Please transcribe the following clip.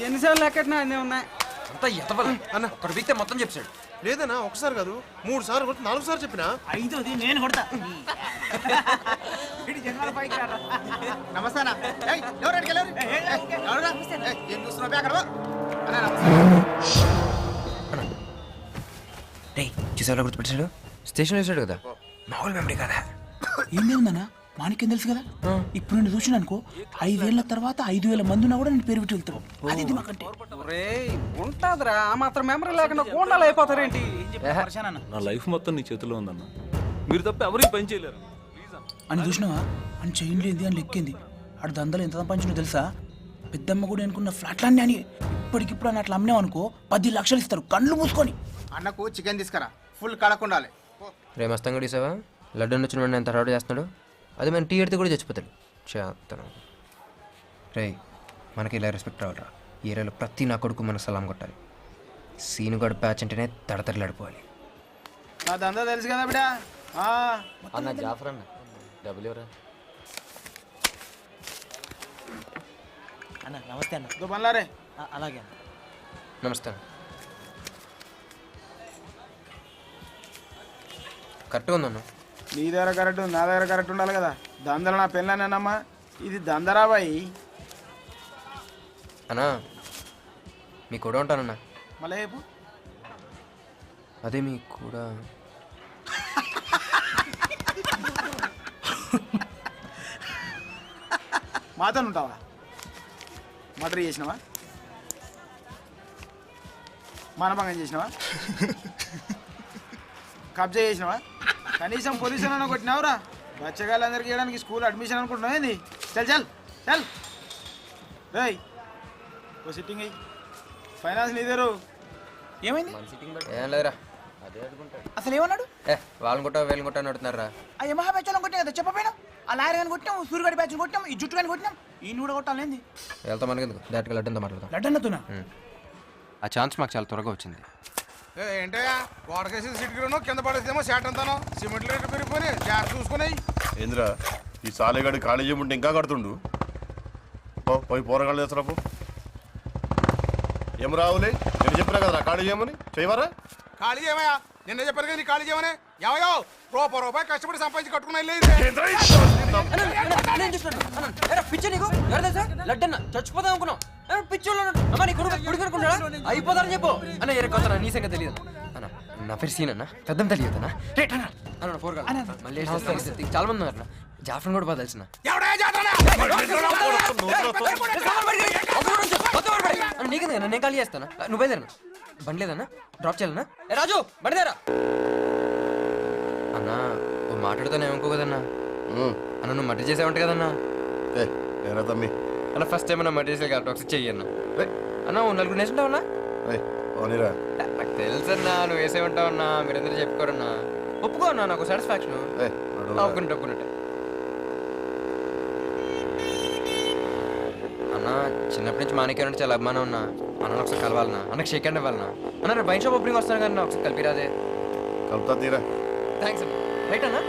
ఎన్నిసార్లు ఎక్కడినా అన్నీ ఉన్నాయి. అంతా ఎతవల అన్న ఒకటి వీక్తే మొత్తం చెప్పాడు. లేదన్నా ఒకసారి కాదు 3 సార్లు కొట్టి 4 సార్లు చెప్పినా. 5ది నేను కొడతా. నమస్తేనా ఏం చూస్తున్నావు అక్కడ రే చూసేవాళ్ళ గుర్తుపెట్టాడు స్టేషన్ వేసాడు కదా మామూలు మెమరీ కదా. ఏం లేదన్నా మాణిక్యం తెలుసు కదా. ఇప్పుడు నేను చూసిన అనుకో 5 ఏళ్ల తర్వాత 5,000 మంది ఉన్నా కూడా నేను పేరు పెట్టి వెళ్తాను. అది మాకంటే ఉంటదిరా ఆ మాత్రం మెమరీ లేకుండా గోండాలు అయిపోతారేంటి? నా లైఫ్ మొత్తం నీ చేతిలో ఉందన్న. మీరు తప్ప ఎవరికి పని చేయలేరు అని చూసినావా అని చేయండి అని లెక్కింది. ఆడు దందలు ఎంత సంపాదించినో తెలుసా? పెద్దమ్మ కూడా అనుకున్న ఫ్లాట్లన్నీ అని ఇప్పటికిప్పుడు అని అట్లా అమ్మేవనుకో 10 లక్షలు ఇస్తారు కళ్ళు మూసుకొని. అన్నకు చికెన్ తీసుకురా ఫుల్ కడకుండాలి. రే మస్తంగా తీసావా లడ్డు వచ్చిన వాడిని ఎంత హడావుడు చేస్తున్నాడు. అది మన టీ ఎడితే కూడా చచ్చిపోతాడు చేస్తాను. రే మనకి ఇలా రెస్పెక్ట్ రావాలరా. ఈ ఏరియాలో ప్రతి నా కొడుకు మనకు సలాం కొట్టాలి. సీనుగాడు ప్యాచ్ అంటేనే తడతడలాడిపోవాలి. నా దందా తెలుసు కదా బిడా. అన్న జాఫర్ అన్న డబ్బులు ఎవరా అన్న నమస్తే అన్న. పనులారే అలాగే అన్న. నమస్తే అన్న. కరెక్ట్గా ఉందన్న. నీ దగ్గర కరెక్ట్ ఉంది నా దగ్గర కరెక్ట్ ఉండాలి కదా. దందలు నా పెళ్ళానేనమ్మా ఇది దందరా బాయి. అన్నా మీ కూడా ఉంటానన్నా. మళ్ళీ రేపు అదే మీ కూడా మాతో ఉంటావా? మర్డర్ చేసినావా? మానభంగం చేసినావా? కబ్జా చేసినావా? కనీసం పొల్యూషన్ అన్న కొట్టినావురా? బచ్చగాళ్ళందరికీ ఇవ్వడానికి స్కూల్ అడ్మిషన్ అనుకుంటున్నావు ఏంది? చల్ చల్ చల్ రేయ్ ఓ సిట్టింగ్ అయ్యి ఫైనాన్స్ నీదేరు. ఏమైంది? ఏం లేదురా అదే అడుగుంటాడు. అసలు ఏమన్నాడు? వాళ్ళని కొట్టా వీళ్ళని కొట్టా అని అడుగుతున్నారా. ఆ యమహా బ్యాచ్లను కొట్టాం కదా చెప్పపోయినా. ఆ లాయర్ గాని కొట్టాం, సూర్యగడి బ్యాచ్ని కొట్టాం, ఈ జుట్టు కానీ కొట్టినాం. ఈయన కూడా కొట్టాలేంది? వెళ్తా మనకి ఎందుకు డైరెక్ట్గా లడ్డంతో మాట్లాడతాం. లడ్డన్నతున్నా ఆ ఛాన్స్ మాకు చాలా త్వరగా వచ్చింది. ఏంటయ్యా వాడకేసి సిటికిలోనో కింద పడేసేమో షాట్ అంతానో సిమెంట్ రేట్లు పెరిగిపోయి జాగ్రత్త చూసుకున్నాయి. ఏంద్రా ఈ సాలేగాడి ఖాళీ చేయమంటే ఇంకా కడుతుండు. పోయి పోరగాళ్ళు చేస్తారా ఏం రావులే నేను చెప్పినా కదరా ఖాళీ చేయమని చేయవరా. ఖాళీ చేయమయ్యా నిన్న చెప్పారు కదా నీ ఖాళీ చేయమని. ఏమయ్యో రూపాయి కష్టపడి సంపాదించి కట్టుకున్నా పిచ్చి నీకు లడ్డన్న చచ్చిపోదాం అనుకున్నాం. అయిపోతారని చెప్పు అన్న. ఏ కొత్త నీ సంగతి తెలియదు అన్న. నా పేరు సీన్ అన్న పెద్దం తెలియదు అన్న. మళ్ళీ చాలా మంది ఉన్నారు. జాఫర్ కూడా బాగా తెలిసిన నీకు నేను ఖాళీ చేస్తానా. నువ్వు బయలుదేరనా బండి లేదన్నా డ్రాప్ చేయాలన్నా. రాజు బండిదేరా అన్నా. ఓ మాట్లాడుతానే ఏమనుకో కదన్నా. అన్న నువ్వు మర్డర్ చేసావంట కదన్నా. ఏరా తమ్మి అన్న ఫస్ట్ టైం అన్న మర్డర్ చేసే టాక్స్ చెయ్యన్నా. అన్న ఓ 4 వేసుంటావన్నా. పోనీరా నాకు తెలుసన్నా నువ్వు వేసే ఉంటావన్నా. మీరందరూ చెప్పుకోరన్నా. ఒప్పుకో అన్నా నాకు సాటిస్ఫాక్షన్. ఒప్పుకున్నట్టే అన్న. చిన్నప్పటి నుంచి మాణిక్యం అంటే చాలా అభిమానం ఉన్నా. అన్న ఒకసారి కలవాలన్నా. అన్నకు షేక్ హ్యాండ్ ఇవ్వాలన్నా. అన్న నేను బైక్ షాప్ ఓపెనింగ్ వస్తాను కానీ ఒకసారి కలిపిరాదే. కలుపుతా తీరా. థ్యాంక్స్ అన్న. రైట్ అన్నా.